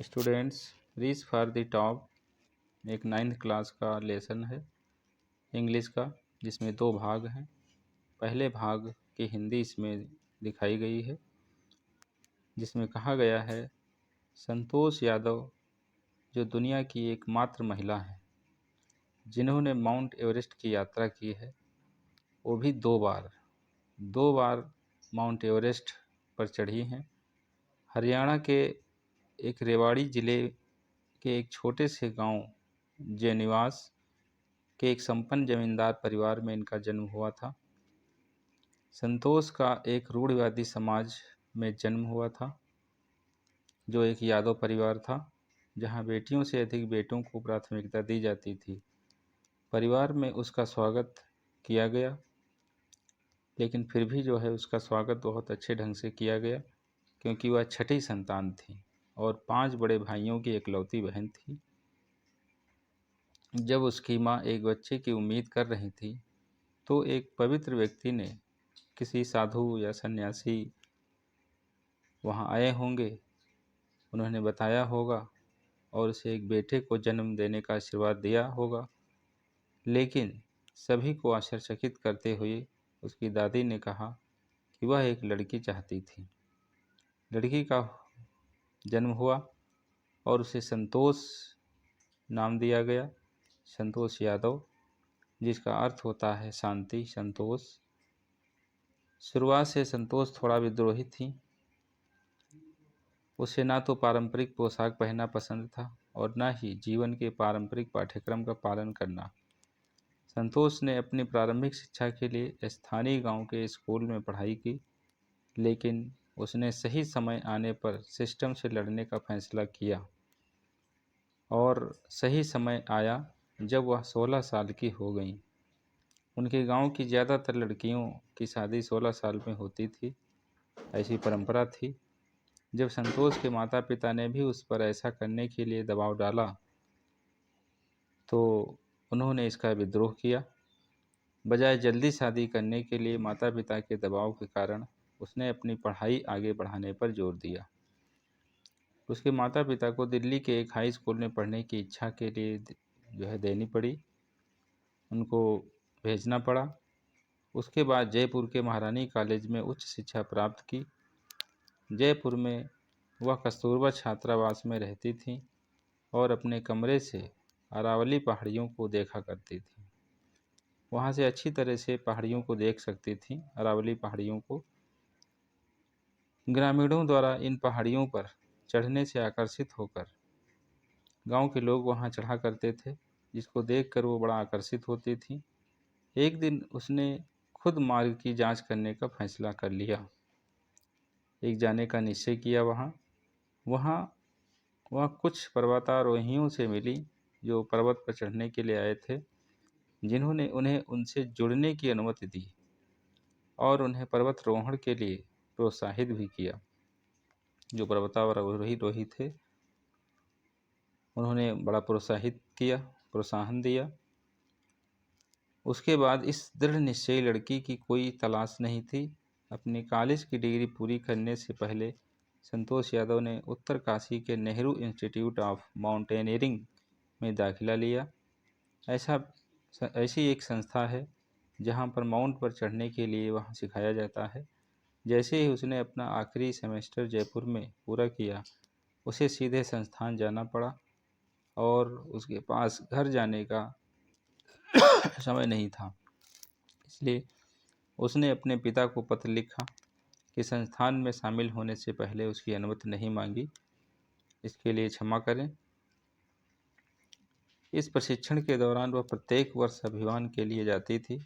Students, reach for the top एक 9th class का lesson है इंग्लिश का, जिसमें 2 भाग हैं। पहले भाग की हिंदी इसमें दिखाई गई है, जिसमें कहा गया है संतोष यादव जो दुनिया की एकमात्र महिला हैं जिन्होंने माउंट एवरेस्ट की यात्रा की है, वो भी 2 बार माउंट एवरेस्ट पर चढ़ी हैं। हरियाणा के एक रेवाड़ी ज़िले के एक छोटे से गांव जेनिवास के एक संपन्न जमींदार परिवार में इनका जन्म हुआ था। संतोष का एक रूढ़िवादी समाज में जन्म हुआ था, जो एक यादव परिवार था, जहां बेटियों से अधिक बेटों को प्राथमिकता दी जाती थी। परिवार में उसका स्वागत किया गया, लेकिन फिर भी जो है उसका स्वागत बहुत अच्छे ढंग से किया गया, क्योंकि वह छठी संतान थी और 5 बड़े भाइयों की इकलौती बहन थी। जब उसकी माँ एक बच्चे की उम्मीद कर रही थी, तो एक पवित्र व्यक्ति ने, किसी साधु या सन्यासी वहाँ आए होंगे, उन्होंने बताया होगा और उसे एक बेटे को जन्म देने का आशीर्वाद दिया होगा। लेकिन सभी को आश्चर्यचकित करते हुए उसकी दादी ने कहा कि वह एक लड़की चाहती थी। लड़की का जन्म हुआ और उसे संतोष नाम दिया गया, संतोष यादव, जिसका अर्थ होता है शांति, संतोष। शुरुआत से संतोष थोड़ा विद्रोही थी। उसे ना तो पारंपरिक पोशाक पहनना पसंद था और ना ही जीवन के पारंपरिक पाठ्यक्रम का पालन करना। संतोष ने अपनी प्रारंभिक शिक्षा के लिए स्थानीय गांव के स्कूल में पढ़ाई की, लेकिन उसने सही समय आने पर सिस्टम से लड़ने का फैसला किया और सही समय आया जब वह 16 साल की हो गई। उनके गांव की ज़्यादातर लड़कियों की शादी 16 साल में होती थी, ऐसी परंपरा थी। जब संतोष के माता पिता ने भी उस पर ऐसा करने के लिए दबाव डाला, तो उन्होंने इसका विद्रोह किया। बजाय जल्दी शादी करने के लिए माता पिता के दबाव के कारण उसने अपनी पढ़ाई आगे बढ़ाने पर जोर दिया। उसके माता पिता को दिल्ली के एक हाई स्कूल में पढ़ने की इच्छा के लिए जो है देनी पड़ी, उनको भेजना पड़ा। उसके बाद जयपुर के महारानी कॉलेज में उच्च शिक्षा प्राप्त की। जयपुर में वह कस्तूरबा छात्रावास में रहती थी और अपने कमरे से अरावली पहाड़ियों को देखा करती थी। वहाँ से अच्छी तरह से पहाड़ियों को देख सकती थी, अरावली पहाड़ियों को। ग्रामीणों द्वारा इन पहाड़ियों पर चढ़ने से आकर्षित होकर गांव के लोग वहां चढ़ा करते थे, जिसको देखकर वो बड़ा आकर्षित होती थी। एक दिन उसने खुद मार्ग की जांच करने का फैसला कर लिया। एक जाने का निश्चय किया। वहाँ वह कुछ पर्वतारोहियों से मिली जो पर्वत पर चढ़ने के लिए आए थे, जिन्होंने उन्हें उनसे जुड़ने की अनुमति दी और उन्हें पर्वतारोहण के लिए प्रोत्साहित भी किया। जो पर्वतारोही थे, उन्होंने बड़ा प्रोत्साहन दिया। उसके बाद इस दृढ़ निश्चयी लड़की की कोई तलाश नहीं थी। अपनी कॉलेज की डिग्री पूरी करने से पहले संतोष यादव ने उत्तर काशी के नेहरू इंस्टीट्यूट ऑफ माउंटेनियरिंग में दाखिला लिया। ऐसी एक संस्था है जहां पर माउंट पर चढ़ने के लिए वहां सिखाया जाता है। जैसे ही उसने अपना आखिरी सेमेस्टर जयपुर में पूरा किया, उसे सीधे संस्थान जाना पड़ा और उसके पास घर जाने का समय नहीं था। इसलिए उसने अपने पिता को पत्र लिखा कि संस्थान में शामिल होने से पहले उसकी अनुमति नहीं मांगी, इसके लिए क्षमा करें। इस प्रशिक्षण के दौरान वह प्रत्येक वर्ष अभियान के लिए जाती थी।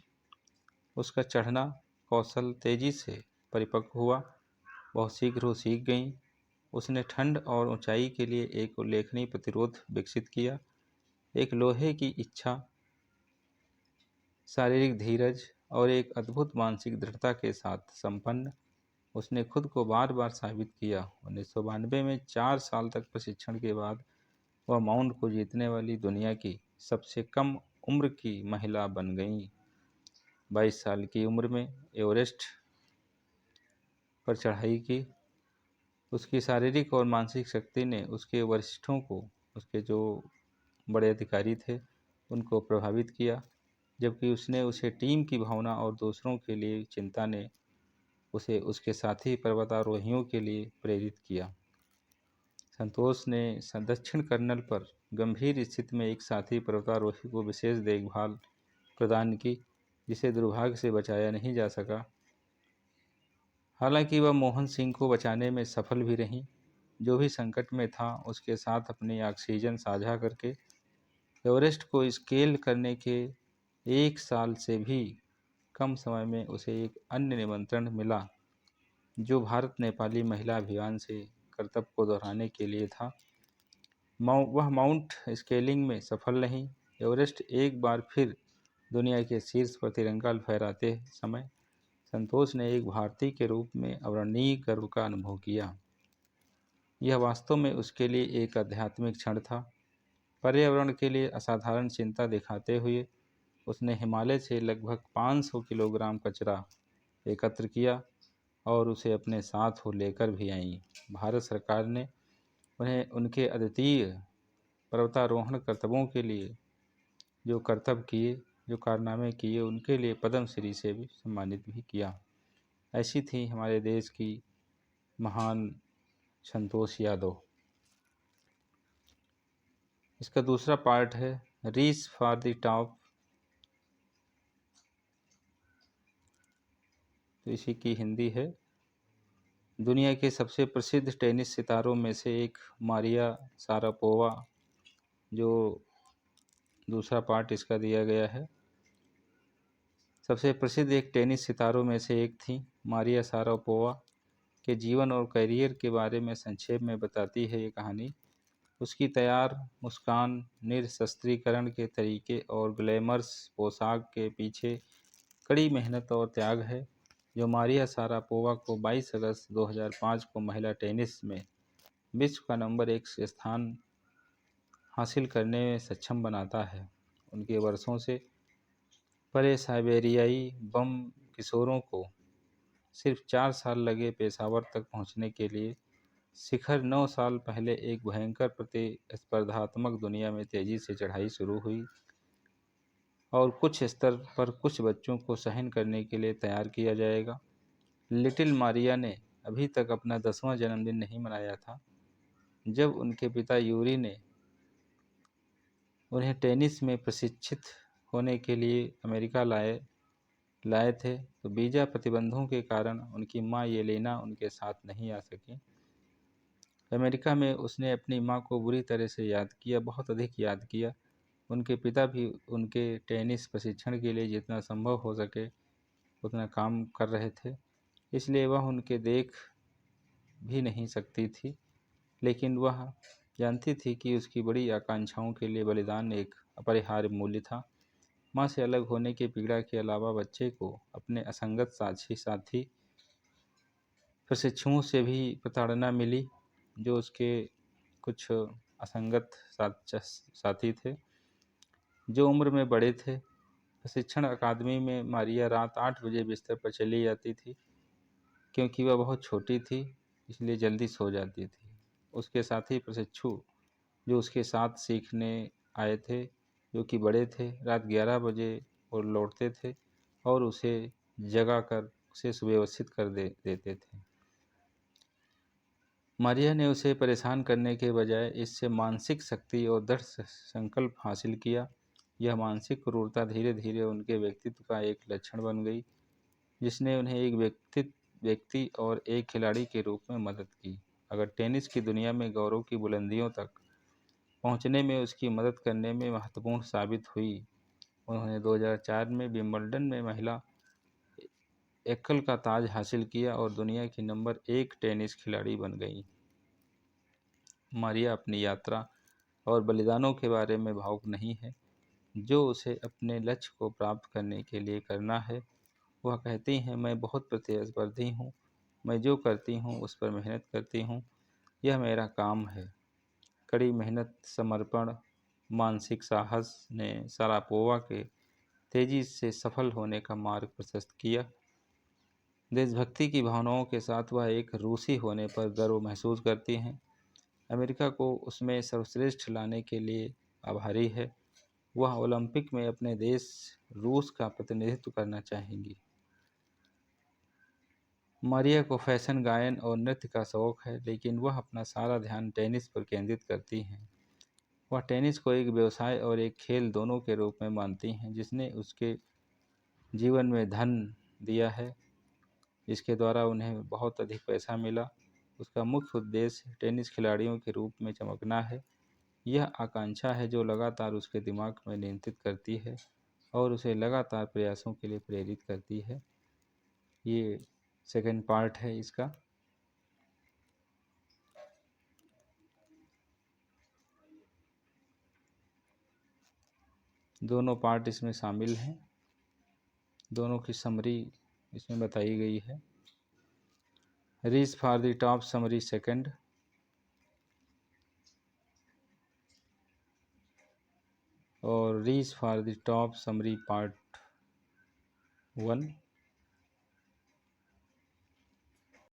उसका चढ़ना कौशल तेजी से परिपक्व हुआ, बहुत शीघ्र वो सीख गई। उसने ठंड और ऊंचाई के लिए एक उल्लेखनीय प्रतिरोध विकसित किया। एक लोहे की इच्छा, शारीरिक धीरज और एक अद्भुत मानसिक दृढ़ता के साथ संपन्न, उसने खुद को बार बार साबित किया। 1992 में 4 साल तक प्रशिक्षण के बाद वह माउंट को जीतने वाली दुनिया की सबसे कम उम्र की महिला बन गई। 22 साल की उम्र में एवरेस्ट पर चढ़ाई की। उसकी शारीरिक और मानसिक शक्ति ने उसके वरिष्ठों को, उसके जो बड़े अधिकारी थे, उनको प्रभावित किया, जबकि उसे टीम की भावना और दूसरों के लिए चिंता ने उसे उसके साथी पर्वतारोहियों के लिए प्रेरित किया। संतोष ने दक्षिण कर्नल पर गंभीर स्थिति में एक साथी पर्वतारोही को विशेष देखभाल प्रदान की, जिसे दुर्भाग्य से बचाया नहीं जा सका। हालांकि वह मोहन सिंह को बचाने में सफल भी रहीं, जो भी संकट में था उसके साथ अपनी ऑक्सीजन साझा करके। एवरेस्ट को स्केल करने के 1 साल से भी कम समय में उसे एक अन्य निमंत्रण मिला, जो भारत नेपाली महिला अभियान से कर्तव्य को दोहराने के लिए था। वह माउंट स्केलिंग में सफल नहीं। एवरेस्ट एक बार फिर दुनिया के शीर्ष पर तिरंगा फहराते समय संतोष ने एक भारतीय के रूप में अवर्णनीय गर्व का अनुभव किया। यह वास्तव में उसके लिए एक आध्यात्मिक क्षण था। पर्यावरण के लिए असाधारण चिंता दिखाते हुए उसने हिमालय से लगभग 500 किलोग्राम कचरा एकत्र किया और उसे अपने साथ वो लेकर भी आई। भारत सरकार ने उन्हें उनके अद्वितीय पर्वतारोहण कर्तव्यों के लिए जो कारनामे किए, उनके लिए पद्म श्री से भी सम्मानित भी किया। ऐसी थी हमारे देश की महान संतोष यादव। इसका दूसरा पार्ट है रीच फॉर द टॉप। तो इसी की हिंदी है। दुनिया के सबसे प्रसिद्ध टेनिस सितारों में से एक मारिया शारापोवा, जो दूसरा पार्ट इसका दिया गया है। सबसे प्रसिद्ध एक टेनिस सितारों में से एक थी मारिया शारापोवा के जीवन और करियर के बारे में संक्षेप में बताती है ये कहानी। उसकी तैयार मुस्कान, निरशस्त्रीकरण के तरीके और ग्लैमरस पोशाक के पीछे कड़ी मेहनत और त्याग है, जो मारिया शारापोवा को 22 अगस्त 2005 को महिला टेनिस में विश्व का नंबर 1 स्थान हासिल करने में सक्षम बनाता है। उनके वर्षों से परे साइबेरियाई बम किशोरों को सिर्फ 4 साल लगे पेशावर तक पहुंचने के लिए। शिखर 9 साल पहले एक भयंकर प्रतिस्पर्धात्मक दुनिया में तेजी से चढ़ाई शुरू हुई और कुछ स्तर पर कुछ बच्चों को सहन करने के लिए तैयार किया जाएगा। लिटिल मारिया ने अभी तक अपना 10वां जन्मदिन नहीं मनाया था जब उनके पिता यूरी ने उन्हें टेनिस में प्रशिक्षित होने के लिए अमेरिका लाए थे, तो वीज़ा प्रतिबंधों के कारण उनकी मां येलेना उनके साथ नहीं आ सकी। अमेरिका में उसने अपनी मां को बुरी तरह से याद किया, बहुत अधिक याद किया। उनके पिता भी उनके टेनिस प्रशिक्षण के लिए जितना संभव हो सके उतना काम कर रहे थे, इसलिए वह उनके देख भी नहीं सकती थी। लेकिन वह जानती थी कि उसकी बड़ी आकांक्षाओं के लिए बलिदान एक अपरिहार्य मूल्य था। माँ से अलग होने की पीड़ा के अलावा बच्चे को अपने असंगत साथी प्रशिक्षुओं से भी प्रताड़ना मिली, जो उसके कुछ असंगत साथी थे जो उम्र में बड़े थे। प्रशिक्षण अकादमी में मारिया रात 8 बजे बिस्तर पर चली जाती थी, क्योंकि वह बहुत छोटी थी इसलिए जल्दी सो जाती थी। उसके साथी प्रशिक्षु जो उसके साथ सीखने आए थे, जो कि बड़े थे, रात 11 बजे और लौटते थे और उसे जगाकर उसे सुव्यवस्थित कर देते थे। मारिया ने उसे परेशान करने के बजाय इससे मानसिक शक्ति और दृढ़ संकल्प हासिल किया। यह मानसिक क्रूरता धीरे धीरे उनके व्यक्तित्व का एक लक्षण बन गई, जिसने उन्हें एक व्यक्ति और एक खिलाड़ी के रूप में मदद की। अगर टेनिस की दुनिया में गौरव की बुलंदियों तक पहुंचने में उसकी मदद करने में महत्वपूर्ण साबित हुई। उन्होंने 2004 में विंबलडन में महिला एकल का ताज हासिल किया और दुनिया की नंबर 1 टेनिस खिलाड़ी बन गई। मारिया अपनी यात्रा और बलिदानों के बारे में भावुक नहीं है, जो उसे अपने लक्ष्य को प्राप्त करने के लिए करना है। वह कहती हैं, मैं बहुत प्रतिस्पर्धी हूँ, मैं जो करती हूँ उस पर मेहनत करती हूँ, यह मेरा काम है। कड़ी मेहनत, समर्पण, मानसिक साहस ने शारापोवा के तेजी से सफल होने का मार्ग प्रशस्त किया। देशभक्ति की भावनाओं के साथ वह एक रूसी होने पर गर्व महसूस करती हैं। अमेरिका को उसमें सर्वश्रेष्ठ लाने के लिए आभारी है। वह ओलंपिक में अपने देश रूस का प्रतिनिधित्व करना चाहेंगी। मारिया को फैशन, गायन और नृत्य का शौक है, लेकिन वह अपना सारा ध्यान टेनिस पर केंद्रित करती हैं। वह टेनिस को एक व्यवसाय और एक खेल दोनों के रूप में मानती हैं, जिसने उसके जीवन में धन दिया है, जिसके द्वारा उन्हें बहुत अधिक पैसा मिला। उसका मुख्य उद्देश्य टेनिस खिलाड़ियों के रूप में चमकना है। यह आकांक्षा है जो लगातार उसके दिमाग में नियंत्रित करती है और उसे लगातार प्रयासों के लिए प्रेरित करती है। ये सेकंड पार्ट है इसका। दोनों पार्ट इसमें शामिल हैं, दोनों की समरी इसमें बताई गई है। Reach for the top summary second, और reach for the top summary part 1।